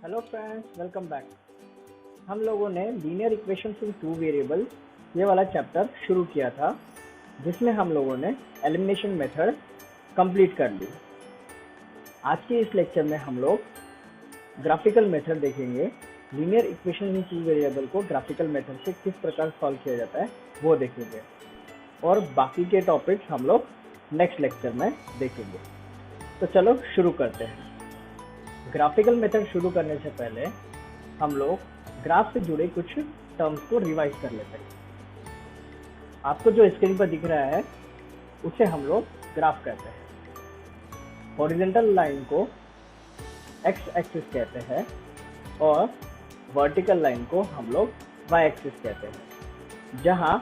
Hello friends, welcome back. हम लोगों ने लीनियर इक्वेशंस इन टू वेरिएबल ये वाला चैप्टर शुरू किया था, जिसमें हम लोगों ने एलिमिनेशन मेथड कंप्लीट कर ली। आज के इस लेक्चर में हम लोग ग्राफिकल मेथड देखेंगे। Linear equation in two variable को ग्राफिकल मेथड से किस प्रकार सॉल्व किया जाता है वो देखेंगे, और बाकी के टॉपिक्स हम लोग नेक्स्ट लेक्चर में देखेंगे। तो चलो शुरू करते हैं। ग्राफिकल मेथड शुरू करने से पहले हम लोग ग्राफ से जुड़े कुछ टर्म्स को रिवाइज कर लेते हैं। आपको जो स्क्रीन पर दिख रहा है उसे हम लोग ग्राफ कहते हैं। हॉरिजॉन्टल लाइन को एक्स एक्सिस कहते हैं और वर्टिकल लाइन को हम लोग वाई एक्सिस कहते हैं। जहां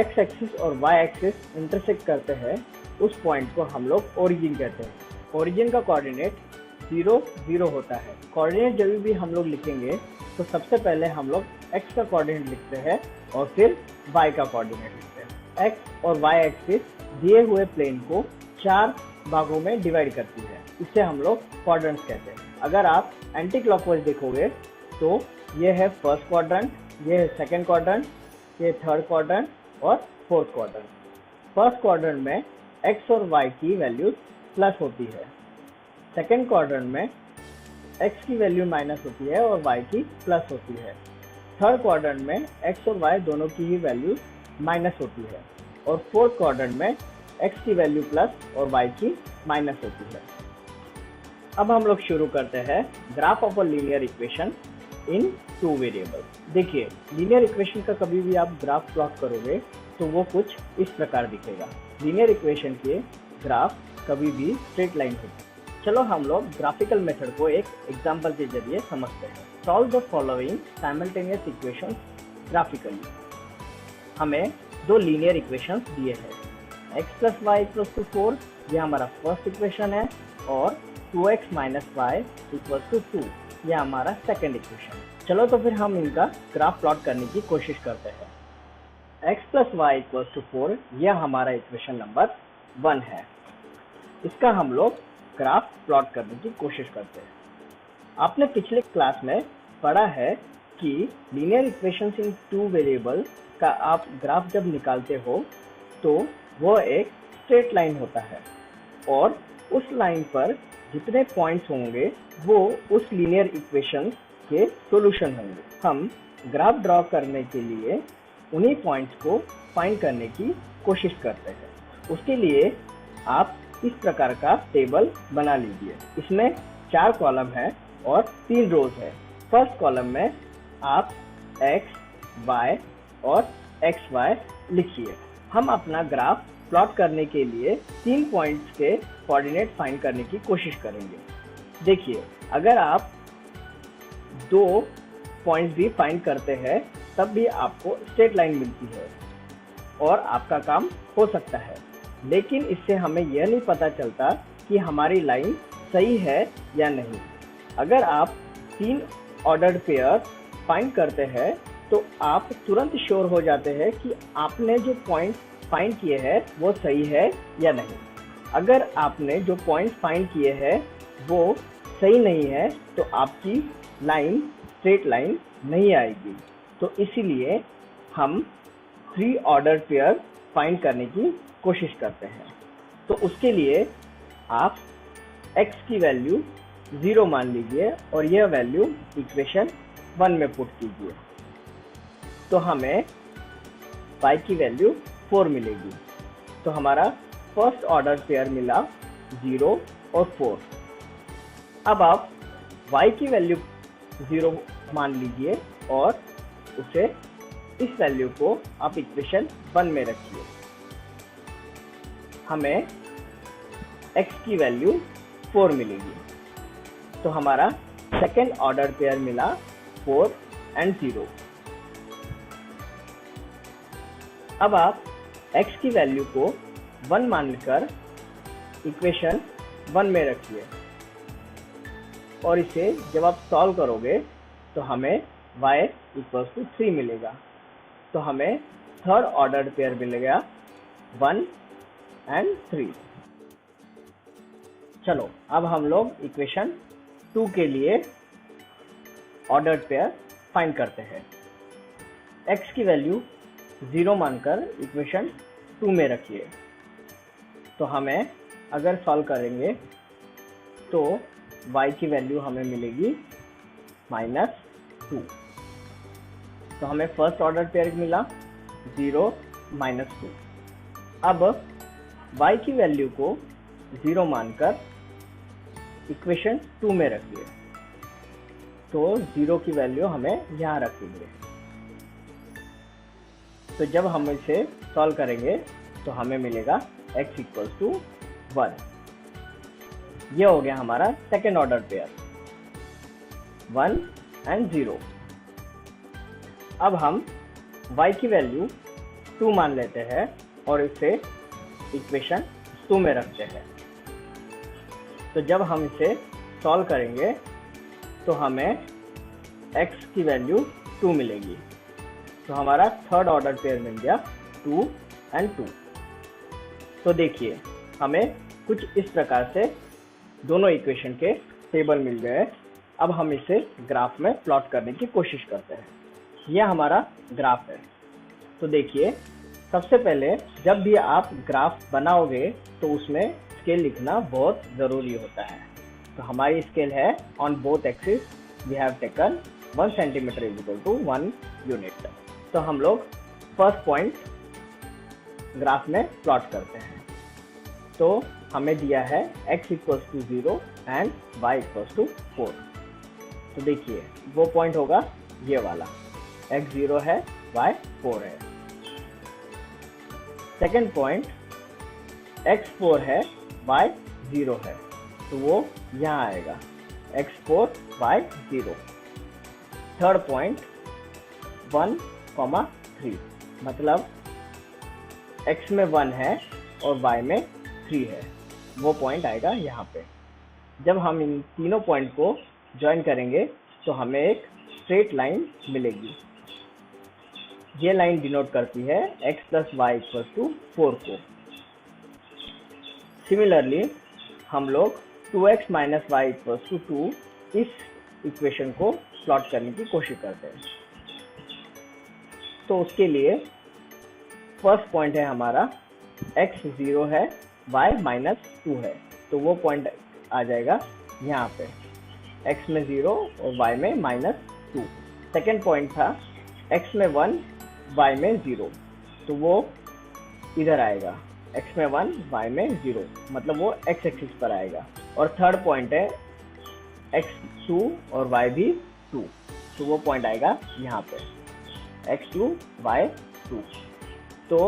एक्स एक्सिस और वाई एक्सिस इंटरसेक्ट करते हैं उस पॉइंट को हम लोग ओरिजिन कहते हैं। ओरिजिन का कोऑर्डिनेट 0 0 होता है। कोऑर्डिनेट जब भी हम लोग लिखेंगे तो सबसे पहले हम लोग x का कोऑर्डिनेट लिखते हैं और फिर y का कोऑर्डिनेट लिखते हैं। x और y एक्सिस दिए हुए प्लेन को 4 भागों में डिवाइड करती है। इसे हम लोग क्वाड्रेंट्स कहते हैं। अगर आप एंटी क्लॉकवाइज देखोगे तो ये है फर्स्ट क्वाड्रेंट, ये है सेकंड क्वाड्रेंट, ये थर्ड क्वाड्रेंट और फोर्थ क्वाड्रेंट। फर्स्ट क्वाड्रेंट में x और y की वैल्यूज प्लस होती है। सेकेंड क्वाड्रेंट में x की वैल्यू माइनस होती है और y की प्लस होती है। थर्ड क्वाड्रेंट में x और y दोनों की ही वैल्यू माइनस होती है और फोर्थ क्वाड्रेंट में x की वैल्यू प्लस और y की माइनस होती है। अब हम लोग शुरू करते हैं graph of a linear equation in two variable. देखिए, लीनियर इक्वेशन का कभी भी आप ग्राफ प्लॉट करोगे तो वो कुछ इस प्रकार दिखेगा। लीनियर इक्वेशन के ग्राफ कभी भी स्ट्रेट लाइन होती है। चलो हम लोग ग्राफिकल मेथड को एक एग्जांपल के जरिए समझते हैं। Solve the following simultaneous equations graphically. हमें दो लीनियर इक्वेशंस दिए हैं। x + y = 4 ये हमारा फर्स्ट इक्वेशन है और 2x - y = 2 ये हमारा सेकंड इक्वेशन। चलो तो फिर हम इनका ग्राफ प्लॉट करने की कोशिश करते हैं। x + y = 4 यह हमारा इक्वेशन नंबर 1 है। इसका हम लोग ग्राफ प्लॉट करने की कोशिश करते हैं। आपने पिछले क्लास में पढ़ा है कि लीनियर इक्वेशंस इन टू वेरिएबल का आप ग्राफ जब निकालते हो तो वो एक स्ट्रेट लाइन होता है और उस लाइन पर जितने पॉइंट्स होंगे वो उस लीनियर इक्वेशंस के सॉल्यूशन होंगे। हम ग्राफ ड्रॉ करने के लिए उन्हीं पॉइंट्स को फाइंड करने की कोशिश करते हैं। उसके लिए आप इस प्रकार का टेबल बना लीजिए। इसमें 4 कॉलम है और 3 रोज है। फर्स्ट कॉलम में आप x, y और xy लिखिए। हम अपना ग्राफ प्लॉट करने के लिए 3 पॉइंट्स के कोऑर्डिनेट फाइंड करने की कोशिश करेंगे। देखिए, अगर आप 2 पॉइंट्स भी फाइंड करते हैं तब भी आपको स्ट्रेट लाइन मिलती है और आपका काम हो सकता है, लेकिन इससे हमें यह नहीं पता चलता कि हमारी लाइन सही है या नहीं। अगर आप 3 ऑर्डर्ड पेयर फाइंड करते हैं तो आप तुरंत श्योर हो जाते हैं कि आपने जो पॉइंट फाइंड किए हैं वो सही है या नहीं। अगर आपने जो पॉइंट फाइंड किए हैं वो सही नहीं है तो आपकी लाइन स्ट्रेट लाइन नहीं आएगी। तो इसीलिए हम 3 ऑर्डर्ड पेयर फाइंड करने की कोशिश करते हैं। तो उसके लिए आप x की वैल्यू 0 मान लीजिए और यह वैल्यू इक्वेशन 1 में पुट कीजिए तो हमें y की वैल्यू 4 मिलेगी। तो हमारा फर्स्ट ऑर्डर पेयर मिला 0 और 4। अब आप y की वैल्यू 0 मान लीजिए और उसे इस वैल्यू को आप इक्वेशन 1 में रखिए। हमें x की वैल्यू 4 मिलेगी। तो हमारा सेकेंड ऑर्डर पेयर मिला 4 और 0। अब आप x की वैल्यू को 1 मानकर इक्वेशन 1 में रखिए और इसे जब आप सॉल्व करोगे तो हमें y = 3 मिलेगा। तो हमें थर्ड ऑर्डर पेयर मिलेगा 1 और 3। चलो अब हम लोग इक्वेशन 2 के लिए ऑर्डर्ड पेयर फाइंड करते हैं। x की वैल्यू 0 मानकर इक्वेशन 2 में रखिए। तो हमें अगर सॉल्व करेंगे तो y की वैल्यू हमें मिलेगी -2। तो हमें फर्स्ट ऑर्डर पेयर मिला 0 -2। अब y की वैल्यू को 0 मानकर इक्वेशन 2 में रखिए। तो 0 की वैल्यू हमें यहाँ रखेंगे। तो जब हम इसे सॉल्व करेंगे तो हमें मिलेगा x = 1। यह हो गया हमारा सेकेंड ऑर्डर पेयर 1 और 0। अब हम y की वैल्यू 2 मान लेते हैं और इसे इक्वेशन 2 में रखते हैं। तो जब हम इसे सॉल्व करेंगे तो हमें x की वैल्यू 2 मिलेगी। तो हमारा थर्ड ऑर्डर पेयर मिल गया 2 और 2। तो देखिए हमें कुछ इस प्रकार से दोनों इक्वेशन के टेबल मिल गए। अब हम इसे ग्राफ में प्लॉट करने की कोशिश करते हैं। यह हमारा ग्राफ है। तो देखिए सबसे पहले जब भी आप ग्राफ बनाओगे तो उसमें स्केल लिखना बहुत ज़रूरी होता है। तो हमारी स्केल है on both axis we have taken 1 centimetre = 1 unit. तो हम लोग फर्स्ट पॉइंट ग्राफ में प्लॉट करते हैं। तो हमें दिया है x = 0 एंड y = 4। तो देखिए वो पॉइंट होगा ये वाला, x 0 है y 4 है। सेकेंड पॉइंट x 4 है y 0 है, तो वो यहाँ आएगा x 4 y 0। थर्ड पॉइंट 1, 3, मतलब x में 1 है और y में 3 है, वो पॉइंट आएगा यहाँ पे। जब हम इन तीनों पॉइंट को ज्वाइन करेंगे तो हमें एक स्ट्रेट लाइन मिलेगी। ये लाइन डिनोट करती है x + y = 4 को। सिमिलरली हम लोग 2x - y = 2 इस इक्वेशन को प्लॉट करने की कोशिश करते हैं। तो उसके लिए फर्स्ट पॉइंट है हमारा x 0 है y -2 है, तो वो पॉइंट आ जाएगा यहाँ पे x में 0 और y में -2। सेकेंड पॉइंट था x में 1 y में 0, तो वो इधर आएगा x में 1 y में 0, मतलब वो x एक्सिस पर आएगा। और थर्ड पॉइंट है x 2 और y भी 2, तो वो पॉइंट आएगा यहाँ पे x 2 y 2। तो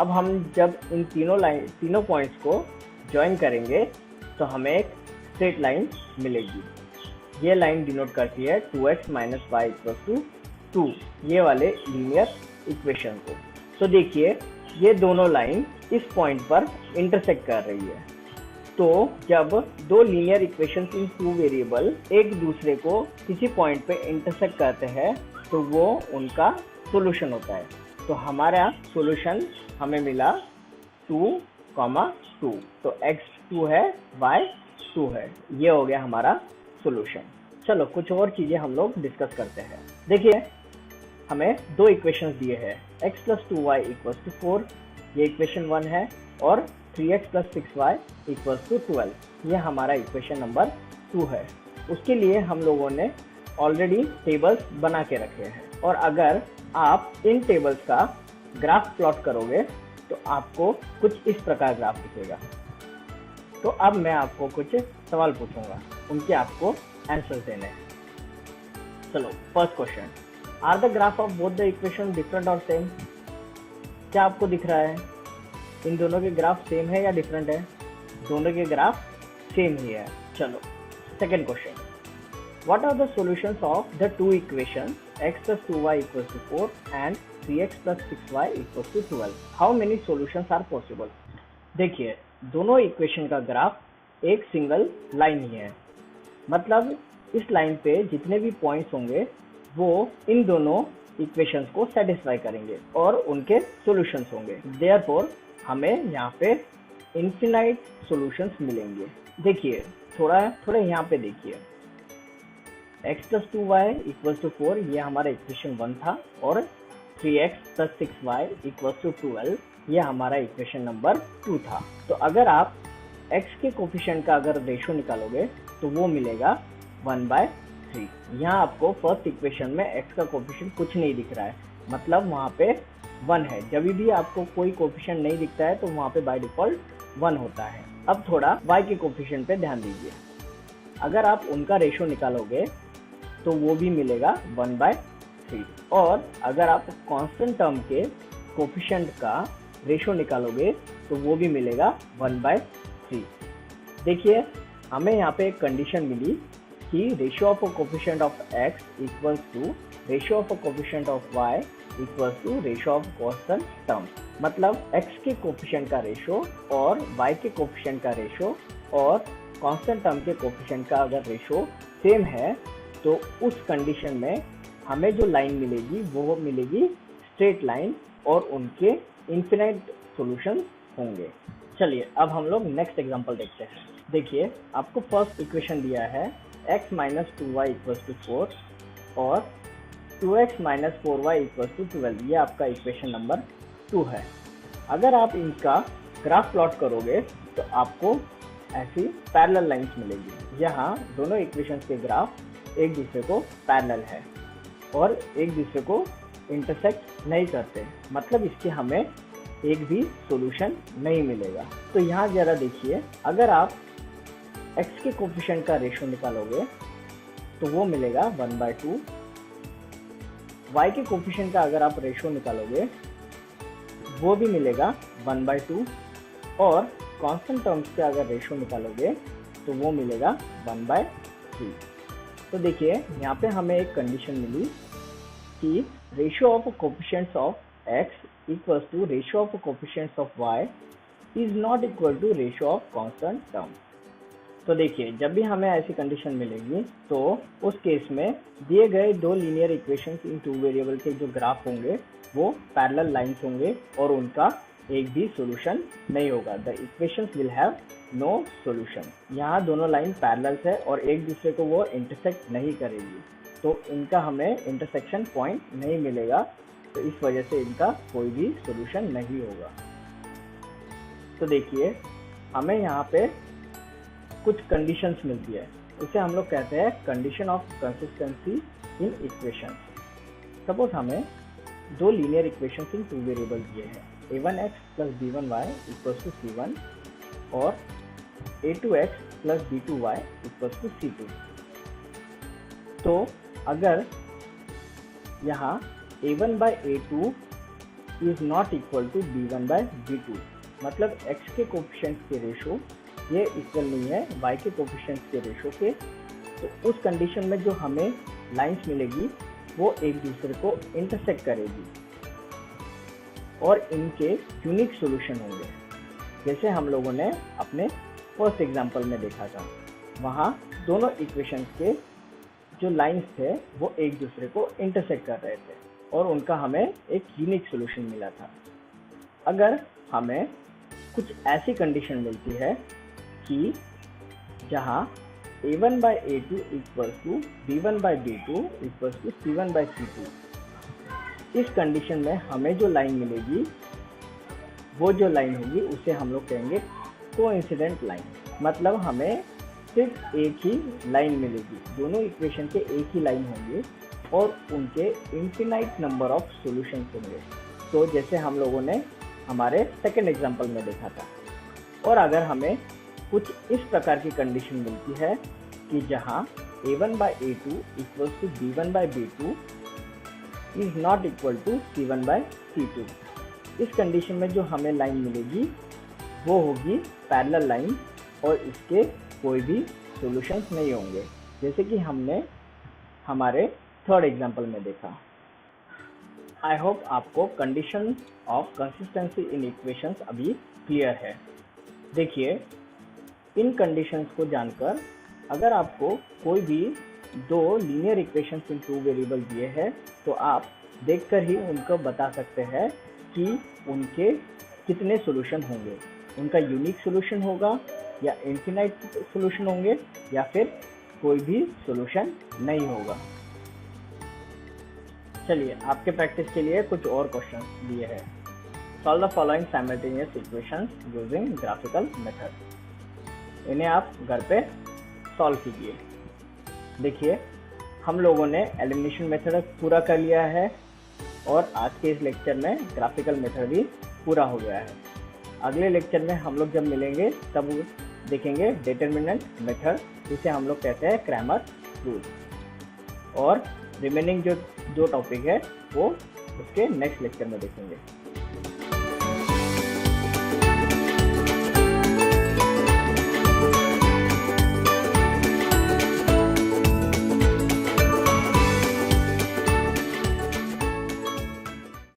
अब हम जब इन तीनों पॉइंट्स को ज्वाइन करेंगे तो हमें एक स्ट्रेट लाइन मिलेगी। ये लाइन डिनोट करती है 2x - y = 2, ये वाले लीनियर इक्वेशन को। तो देखिए ये दोनों लाइन इस पॉइंट पर इंटरसेक्ट कर रही है। तो जब दो लीनियर इक्वेशंस इन 2 वेरिएबल एक दूसरे को किसी पॉइंट पे इंटरसेक्ट करते हैं तो वो उनका सॉल्यूशन होता है। तो हमारा सॉल्यूशन हमें मिला 2, 2। तो x 2 है y 2 है, ये हो गया हमारा सॉल्यूशन। चलो कुछ और चीजें हम लोग डिस्कस करते हैं। देखिए हमें दो इक्वेशंस दिए हैं x + 2y = 4, ये इक्वेशन 1 है, और 3x + 6y = 12, ये हमारा इक्वेशन नंबर 2 है। उसके लिए हम लोगों ने ऑलरेडी टेबल्स बना के रखे हैं, और अगर आप इन टेबल्स का ग्राफ प्लॉट करोगे तो आपको कुछ इस प्रकार ग्राफ दिखेगा। तो अब मैं आपको कुछ सवाल पूछूंगा, उनके आपको आंसर देने हैं। चलो first question, are the graph of both the equation different और सेम? क्या आपको दिख रहा है इन दोनों के ग्राफ सेम है या डिफरेंट है? दोनों के ग्राफ सेम ही है। चलो second question, what are the solutions of the two equation x + 2y = 4 and 3x + 6y = 12? How many solutions are possible? देखिए दोनों इक्वेशन का ग्राफ एक सिंगल लाइन ही है, मतलब इस लाइन पे जितने भी पॉइंट्स होंगे वो इन दोनों इक्वेशंस को सेटिस्फाई करेंगे और उनके सॉल्यूशंस होंगे। देयरफॉर हमें यहाँ पे इनफिनाइट सॉल्यूशंस मिलेंगे। देखिए थोड़ा यहाँ पे देखिए, x plus 2y equal to 4 ये हमारा इक्वेशन 1 था, और 3x plus 6y equal to 12 ये हमारा इक्वेशन नंबर 2 था। तो अगर आप x के कोफिशिएंट का अगर रेशो निकालोगे तो वो मिलेगा 1/3। यहाँ आपको फर्स्ट इक्वेशन में x का कोफिशिएंट कुछ नहीं दिख रहा है, मतलब वहाँ पे 1 है। जब भी आपको कोई कोफिशिएंट नहीं दिखता है तो वहाँ पे बाय डिफॉल्ट 1 होता है। अब थोड़ा y के कोफिशिएंट पे ध्यान दीजिए। अगर आप उनका रेशो निकालोगे तो वो भी मिलेगा 1/3, और अगर आप कांस्टेंट टर्म के कोफिशिएंट का रेशो निकालोगे तो वो भी मिलेगा 1/3। देखिए हमें यहाँ पे एक कंडीशन मिली कि ratio of a coefficient of x equals to ratio of a coefficient of y equals to ratio of constant term. मतलब x के कोफिशिएंट का रेशो और y के कोफिशिएंट का रेशो और कांस्टेंट टर्म के कोफिशिएंट का अगर रेशो सेम है तो उस कंडीशन में हमें जो लाइन मिलेगी वो मिलेगी स्ट्रेट लाइन, और उनके इन्फिनाइट सॉल्यूशन होंगे। चलिए अब हम लोग नेक्स्ट एग्जांपल देखते हैं। देखिए आपको फर्स्ट इक्वेशन दिया है x minus 2y equals to 4 और 2x minus 4y equals to 12, ये आपका इक्वेशन नंबर 2 है। अगर आप इनका ग्राफ प्लॉट करोगे तो आपको ऐसी पैरेलल लाइंस मिलेगी। यहाँ दोनों इक्वेशंस के ग्राफ एक दूसरे को पैरेलल है और एक दूसरे को इंटरसेक्ट नहीं करते, मतलब इसके हमें एक भी सॉल्यूशन नहीं मिलेगा। तो यहाँ जरा देखिए, अगर आप x के कोफिशिएंट का रेशो निकालोगे तो वो मिलेगा 1/2। y के कोफिशिएंट का अगर आप रेशो निकालोगे वो भी मिलेगा 1/2, और कांस्टेंट टर्म्स का अगर रेशो निकालोगे तो वो मिलेगा 1/3। तो देखिए यहाँ पे हमें एक कंडीशन मिली कि ratio of coefficients of x equals to ratio of coefficients of y is not equal to ratio of constant term. तो देखिए जब भी हमें ऐसी कंडीशन मिलेगी तो उस केस में दिए गए दो लीनियर इक्वेशंस इन टू वेरिएबल के जो ग्राफ होंगे वो पैरेलल लाइंस होंगे और उनका एक भी सॉल्यूशन नहीं होगा। The equations will have no solution. यहाँ दोनों लाइन पैरेलल्स है और एक दूसरे को वो इंटरसेक्ट नहीं करेगी, तो इनका हमें इंटरसेक्शन पॉइंट नहीं मिलेगा, तो इस वजह से इनका कोई भी सॉल्यूशन नहीं होगा। तो देखिए हमें यहाँ पे कुछ कंडीशंस मिलती है, उसे हम लोग कहते हैं condition of consistency in equations. Suppose हमें दो लीनियर इक्वेशंस इन टू वेरिएबल दिए हैं, a1x plus b1y equals to c1 और a2x plus b2y equals to c2। तो अगर यहाँ a1/a2 is not equal to b1/b2, मतलब x के कोफिशिएंट्स के रेशो ये इक्वल नहीं है y के कोफिशिएंट्स के रेशो के, तो उस कंडीशन में जो हमें लाइंस मिलेगी वो एक दूसरे को इंटरसेक्ट करेगी और इनके यूनिक सॉल्यूशन होंगे। जैसे हम लोगों ने अपने फर्स्ट एग्जांपल में देखा था, वहाँ दोनों इक्वेशंस के जो लाइंस थे वो एक दूसरे को इंटरसेक्ट कर रहे थे और उनका हमें एक यूनिक सॉल्यूशन मिला था। अगर हमें कुछ ऐसी कंडीशन मिलती है कि जहाँ a1/a2 equals to b1/b2 equals to c1/c2, इस कंडीशन में हमें जो लाइन मिलेगी वो जो लाइन होगी उसे हम लोग कहेंगे कोइंसिडेंट लाइन। मतलब हमें सिर्फ एक ही लाइन मिलेगी, दोनों इक्वेशन के एक ही लाइन होंगे और उनके इनफिनाइट नंबर ऑफ सॉल्यूशंस होंगे। तो जैसे हम लोगों ने हमारे सेकंड एग्जांपल में देखा था। और अगर हमें कुछ इस प्रकार की कंडीशन मिलती है कि जहां a1/a2 equals to b1/b2 is not equal to c1/c2, इस कंडीशन में जो हमें लाइन मिलेगी वो होगी पैरेलल लाइन और इसके कोई भी सॉल्यूशंस नहीं होंगे, जैसे कि हमने हमारे थर्ड एग्जांपल में देखा। आई होप आपको condition of consistency in equations अभी क्लियर है। देखिए इन कंडीशंस को जानकर अगर आपको कोई भी दो लीनियर इक्वेशंस इन टू वेरिएबल दिए हैं तो आप देखकर ही उनको बता सकते हैं कि उनके कितने सॉल्यूशन होंगे, उनका यूनिक सॉल्यूशन होगा या इनफिनाइट सॉल्यूशन होंगे या फिर कोई भी सॉल्यूशन नहीं होगा। चलिए आपके प्रैक्टिस के लिए कुछ और क्वेश्चन दिए हैं। Solve the following simultaneous equations using graphical method. इन्हें आप घर पे सॉल्व कीजिए। देखिए हम लोगों ने एलिमिनेशन मेथड पूरा कर लिया है और आज के इस लेक्चर में ग्राफिकल मेथड भी पूरा हो गया है। अगले लेक्चर में हम लोग जब मिलेंगे तब देखेंगे डिटर्मिनेंट मेथड, जिसे हम लोग कहते हैं क्रैमर रूल, और रिमेनिंग जो 2 टॉपिक है वो उसके नेक्स्ट लेक्चर में देखेंगे।